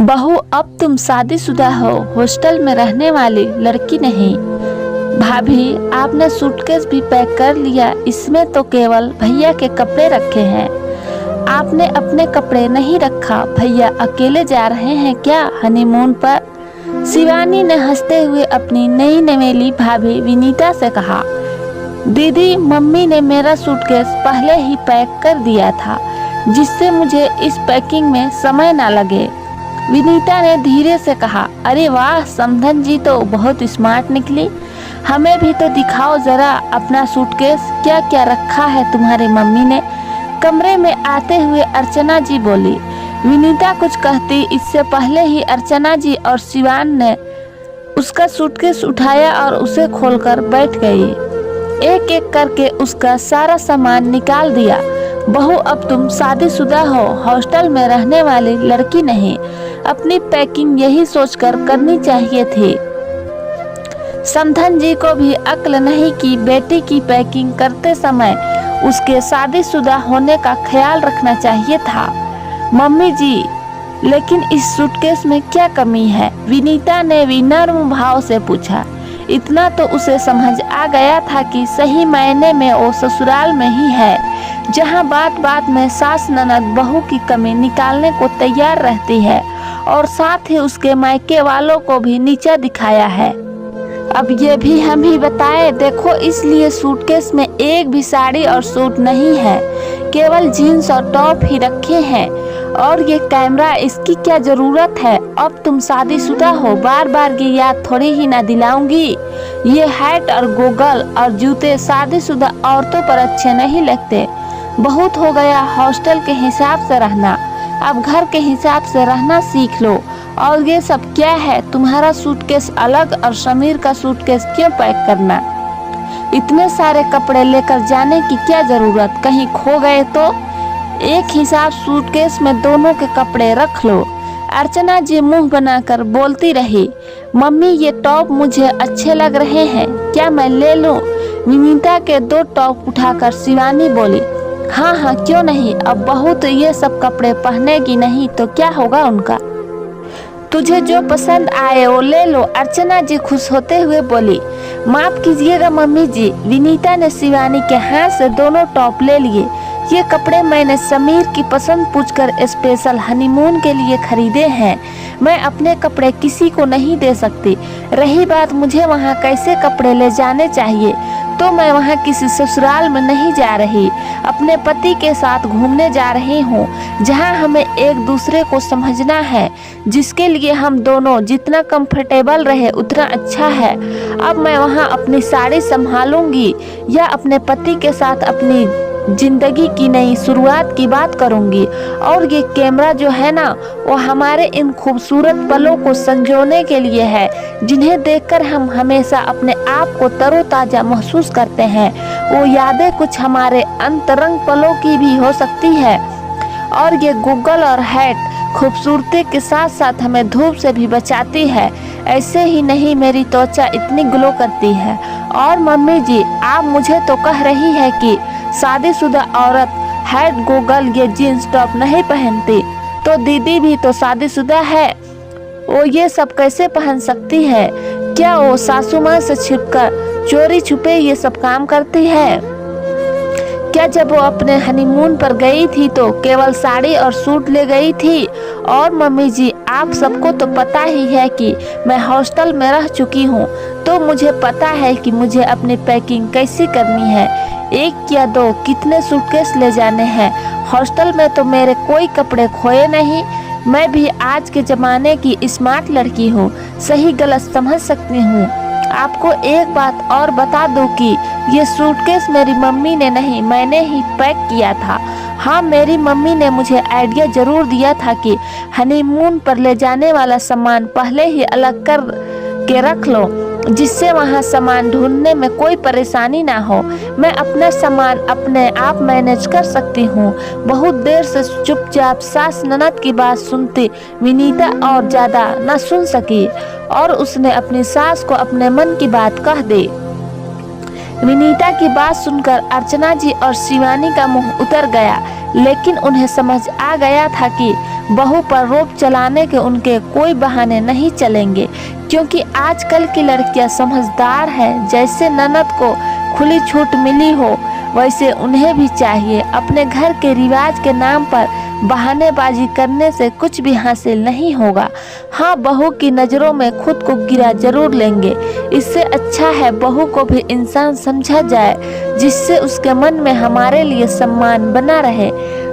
बहू, अब तुम शादीशुदा हो, हॉस्टल में रहने वाली लड़की नहीं। भाभी, आपने सूटकेस भी पैक कर लिया, इसमें तो केवल भैया के कपड़े रखे हैं। आपने अपने कपड़े नहीं रखा। भैया अकेले जा रहे हैं क्या हनीमून पर? शिवानी ने हंसते हुए अपनी नई नवेली भाभी विनीता से कहा। दीदी, मम्मी ने मेरा सूटकेस पहले ही पैक कर दिया था, जिससे मुझे इस पैकिंग में समय ना लगे। विनीता ने धीरे से कहा। अरे वाह, समधन जी तो बहुत स्मार्ट निकली। हमें भी तो दिखाओ जरा अपना सूटकेस, क्या क्या रखा है तुम्हारी मम्मी ने? कमरे में आते हुए अर्चना जी बोली। विनीता कुछ कहती इससे पहले ही अर्चना जी और शिवान ने उसका सूटकेस उठाया और उसे खोलकर बैठ गई। एक एक करके उसका सारा सामान निकाल दिया। बहू, अब तुम शादीशुदा हो, हॉस्टल में रहने वाली लड़की नहीं। अपनी पैकिंग यही सोचकर करनी चाहिए थी। समधन जी को भी अक्ल नहीं कि बेटी की पैकिंग करते समय उसके शादीशुदा होने का ख्याल रखना चाहिए था। मम्मी जी, लेकिन इस सूटकेस में क्या कमी है? विनीता ने विनम्र भाव से पूछा। इतना तो उसे समझ आ गया था कि सही मायने में वो ससुराल में ही है, जहां बात बात में सास ननद बहू की कमी निकालने को तैयार रहती है और साथ ही उसके मायके वालों को भी नीचा दिखाया है। अब ये भी हम ही बताएं, देखो इसलिए सूटकेस में एक भी साड़ी और सूट नहीं है, केवल जीन्स और टॉप ही रखे हैं। और ये कैमरा, इसकी क्या जरूरत है? अब तुम शादीशुदा हो, बार बार ये याद थोड़ी ही ना दिलाऊंगी। ये हैट और गोगल और जूते शादीशुदा औरतों पर अच्छे नहीं लगते। बहुत हो गया हॉस्टल के हिसाब से रहना, अब घर के हिसाब से रहना सीख लो। और ये सब क्या है? तुम्हारा सूटकेस अलग और समीर का सूटकेस क्यों पैक करना? इतने सारे कपड़े लेकर जाने की क्या जरूरत? कहीं खो गए तो? एक हिसाब सूटकेस में दोनों के कपड़े रख लो। अर्चना जी मुंह बनाकर बोलती रही। मम्मी, ये टॉप मुझे अच्छे लग रहे हैं, क्या मैं ले लूं? विनीता के 2 टॉप उठाकर शिवानी बोली। हाँ हाँ, क्यों नहीं। अब बहू तो ये सब कपड़े पहनेगी नहीं तो क्या होगा उनका? तुझे जो पसंद आए वो ले लो। अर्चना जी खुश होते हुए बोली। माफ कीजिएगा मम्मी जी। विनीता ने शिवानी के हाथ से दोनों टॉप ले लिए। ये कपड़े मैंने समीर की पसंद पूछकर स्पेशल हनीमून के लिए खरीदे हैं। मैं अपने कपड़े किसी को नहीं दे सकती। रही बात मुझे वहाँ कैसे कपड़े ले जाने चाहिए, तो मैं वहाँ किसी ससुराल में नहीं जा रही, अपने पति के साथ घूमने जा रही हूँ, जहाँ हमें एक दूसरे को समझना है, जिसके लिए हम दोनों जितना कंफर्टेबल रहे उतना अच्छा है। अब मैं वहाँ अपनी साड़ी संभालूंगी या अपने पति के साथ अपनी जिंदगी की नई शुरुआत की बात करूंगी। और ये कैमरा जो है ना, वो हमारे इन खूबसूरत पलों को संजोने के लिए है, जिन्हें देखकर हम हमेशा अपने आप को तरोताजा महसूस करते हैं। वो यादें कुछ हमारे अंतरंग पलों की भी हो सकती है। और ये गूगल और हैट खूबसूरती के साथ साथ हमें धूप से भी बचाती है। ऐसे ही नहीं मेरी त्वचा इतनी ग्लो करती है। और मम्मी जी, आप मुझे तो कह रही है कि शादीशुदा औरत हैट, गोगल, ये जीन्स टॉप नहीं पहनती, तो दीदी भी तो शादीशुदा है, वो ये सब कैसे पहन सकती है? क्या वो सासू माँ से छिपकर चोरी छुपे ये सब काम करती है? क्या जब वो अपने हनीमून पर गई थी तो केवल साड़ी और सूट ले गई थी? और मम्मी जी, आप सबको तो पता ही है कि मैं हॉस्टल में रह चुकी हूँ, तो मुझे पता है कि मुझे अपनी पैकिंग कैसी करनी है। 1 या 2 कितने सूटकेस ले जाने हैं? हॉस्टल में तो मेरे कोई कपड़े खोए नहीं। मैं भी आज के ज़माने की स्मार्ट लड़की हूँ, सही गलत समझ सकती हूँ। आपको एक बात और बता दूं कि ये सूटकेस मेरी मम्मी ने नहीं, मैंने ही पैक किया था। हाँ, मेरी मम्मी ने मुझे आइडिया ज़रूर दिया था कि हनीमून पर ले जाने वाला सामान पहले ही अलग कर के रख लो, जिससे वहाँ सामान ढूंढने में कोई परेशानी ना हो। मैं अपना सामान अपने आप मैनेज कर सकती हूँ। बहुत देर से चुपचाप सास ननद की बात सुनती विनीता और ज़्यादा न सुन सकी और उसने अपनी सास को अपने मन की बात कह दी। विनीता की बात सुनकर अर्चना जी और शिवानी का मुंह उतर गया, लेकिन उन्हें समझ आ गया था कि बहू पर रोब चलाने के उनके कोई बहाने नहीं चलेंगे, क्योंकि आजकल की लड़कियां समझदार हैं। जैसे ननद को खुली छूट मिली हो वैसे उन्हें भी चाहिए। अपने घर के रिवाज के नाम पर बहानेबाजी करने से कुछ भी हासिल नहीं होगा। हाँ, बहू की नज़रों में खुद को गिरा जरूर लेंगे। इससे अच्छा है बहू को भी इंसान समझा जाए, जिससे उसके मन में हमारे लिए सम्मान बना रहे।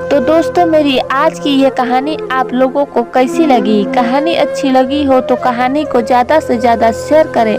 तो दोस्तों, मेरी आज की ये कहानी आप लोगों को कैसी लगी? कहानी अच्छी लगी हो तो कहानी को ज़्यादा से ज़्यादा शेयर करें